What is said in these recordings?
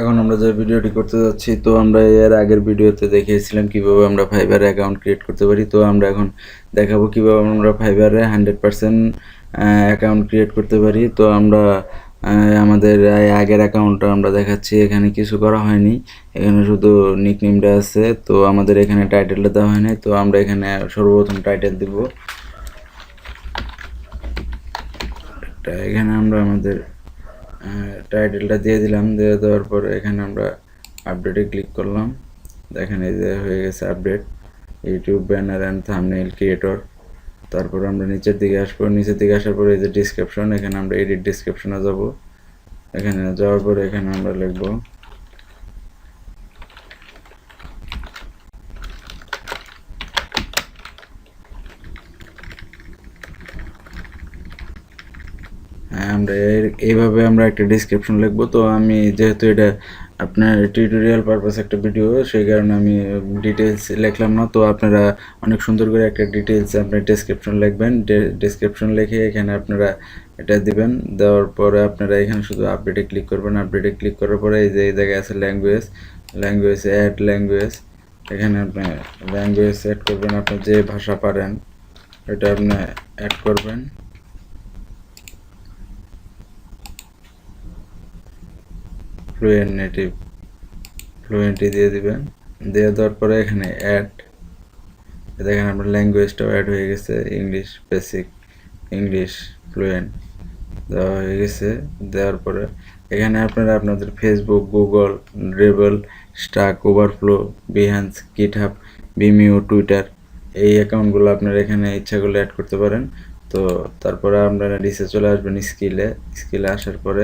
এখন আমরা যে ভিডিওটি করতে যাচ্ছি, তো আমরা এর আগের ভিডিওতে দেখিয়েছিলাম কিভাবে আমরা ফাইবারে অ্যাকাউন্ট ক্রিয়েট করতে পারি। তো আমরা এখন দেখাবো কিভাবে আমরা ফাইবারে 100% অ্যাকাউন্ট ক্রিয়েট করতে পারি। তো আমরা আমাদের আগের অ্যাকাউন্টটা আমরা দেখাচ্ছি। এখানে কিছু করা হয়নি, এখানে শুধু নিকনেমটা আছে। তো আমাদের এখানে টাইটেলটা দেওয়া হয়নি, তো আমরা এখানে সর্বপ্রথম টাইটেল দিব। এখানে আমরা আমাদের টাইটেলটা দিয়ে দিলাম। দিয়ে দেওয়ার পর এখানে আমরা আপডেটে ক্লিক করলাম। দেখেন এই যে হয়ে গেছে update, YouTube banner and thumbnail creator. তারপর আমরা নিচের দিকে আসবো, নিচের দিকে আসার পর এই যে ডিসক্রিপশন, এখানে আমরা এডিট ডিসক্রিপশনে যাব। এখানে যাওয়ার পর এখানে আমরা লিখবো আমরা এইভাবে আমরা একটা ডিসক্রিপশন লিখবো। তো আমি যেহেতু এটা আপনার টিউটোরিয়াল পারপাস একটা ভিডিও, সেই কারণে আমি ডিটেলস লিখলাম না। তো আপনারা অনেক সুন্দর করে একটা ডিটেলস আপনার ডেসক্রিপশন লিখবেন। ডেসক্রিপশন লিখে এখানে আপনারা এটা দিবেন। দেওয়ার পরে আপনারা এখানে শুধু আপডেটে ক্লিক করবেন। আপডেটে ক্লিক করার পরে এই যে এই জায়গায় আছে ল্যাঙ্গুয়েজ অ্যাড ল্যাঙ্গুয়েজ। এখানে আপনি ল্যাঙ্গুয়েজ অ্যাড করবেন, আপনি যে ভাষা পারেন এটা আপনি অ্যাড করবেন। ফ্লুয়েন্টই দিয়ে দিবেন। দিয়ে দেওয়ার পরে এখানে অ্যাড, দেখেন আপনার ল্যাঙ্গুয়েজটাও অ্যাড হয়ে গেছে, ইংলিশ বেসিক, ইংলিশ ফ্লুয়েন্ট দেওয়া হয়ে গেছে। দেওয়ার পরে এখানে আপনারা আপনাদের ফেসবুক, গুগল, রেবেল, Stack, Overflow, Behance, GitHub, Vimeo, Twitter, এই অ্যাকাউন্টগুলো আপনারা এখানে ইচ্ছা করলে অ্যাড করতে পারেন। তো তারপরে আপনারা নিচে চলে আসবেন স্কিলে আসার পরে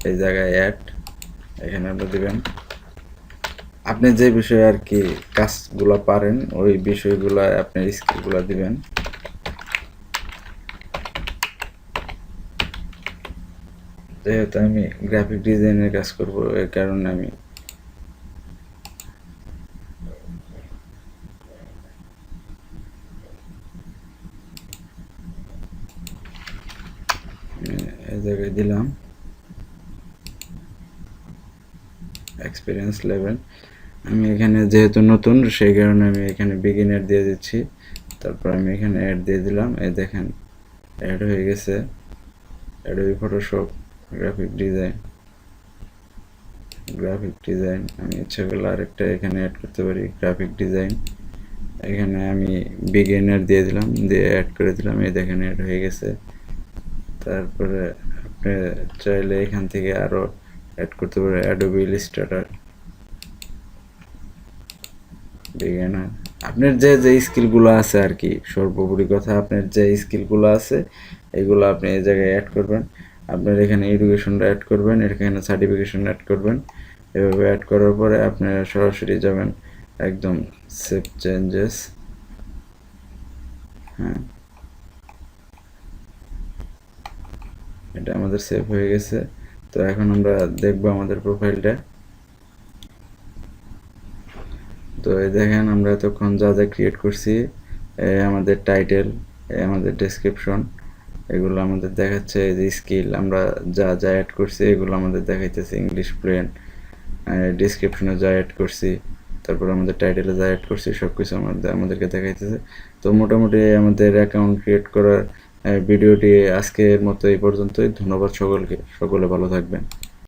এই জায়গায় অ্যাড, এখানে আপনারা দিবেন আপনি যে বিষয়ে আর কি কাজগুলো পারেন, ওই বিষয়গুলো আপনি স্কিলগুলো দিবেন। যেহেতু আমি গ্রাফিক ডিজাইনের কাজ করব, এই কারণে আমি এই জায়গায় দিলাম এক্সপিরিয়েন্স লেভেল। আমি এখানে যেহেতু নতুন, সেই কারণে আমি এখানে বিগিনার দিয়ে দিচ্ছি। তারপর আমি এখানে অ্যাড দিয়ে দিলাম। এই দেখেন অ্যাড হয়ে গেছে, অ্যাডোবি ফটোশপ, গ্রাফিক ডিজাইন। আমি ইচ্ছা করলে আরেকটা এখানে অ্যাড করতে পারি, গ্রাফিক ডিজাইন। এখানে আমি বিগিনার দিয়ে দিলাম, দিয়ে অ্যাড করে দিলাম। এই দেখেন অ্যাড হয়ে গেছে। তারপরে আপনি চাইলে এখান থেকে আরও অ্যাড করতে পারেন, অ্যাডোবি ইলাস্ট্রেটর, বিগিনার। আপনার যে যে স্কিলগুলো আছে আর কি, সর্বোপরি কথা আপনার যে স্কিলগুলো আছে এগুলো আপনি এই জায়গায় অ্যাড করবেন। আপনার এখানে এডুকেশনটা অ্যাড করবেন, এখানে সার্টিফিকেশন অ্যাড করবেন। এভাবে অ্যাড করার পরে আপনারা সরাসরি যাবেন একদম সেভ চেঞ্জেস। হ্যাঁ, এটা আমাদের সেভ হয়ে গেছে। তো এখন আমরা দেখবো আমাদের প্রোফাইলটা। তো এই দেখেন আমরা এতক্ষণ যা যা ক্রিয়েট করছি, আমাদের টাইটেল, আমাদের ডেসক্রিপশন, এগুলো আমাদের দেখাচ্ছে। এই যে স্কিল আমরা যা যা অ্যাড করছি এগুলো আমাদের দেখাইতেছে, ইংলিশ ফ্লুয়েন্ট। ডিসক্রিপশনে যা অ্যাড করছি, তারপর আমাদের টাইটেলে যা অ্যাড করছি সব কিছু আমাদেরকে দেখাইতেছে। তো মোটামুটি আমাদের অ্যাকাউন্ট ক্রিয়েট করার ভিডিওটি আজকের মতো এই পর্যন্তই। ধন্যবাদ সকলকে, সকলে ভালো থাকবেন।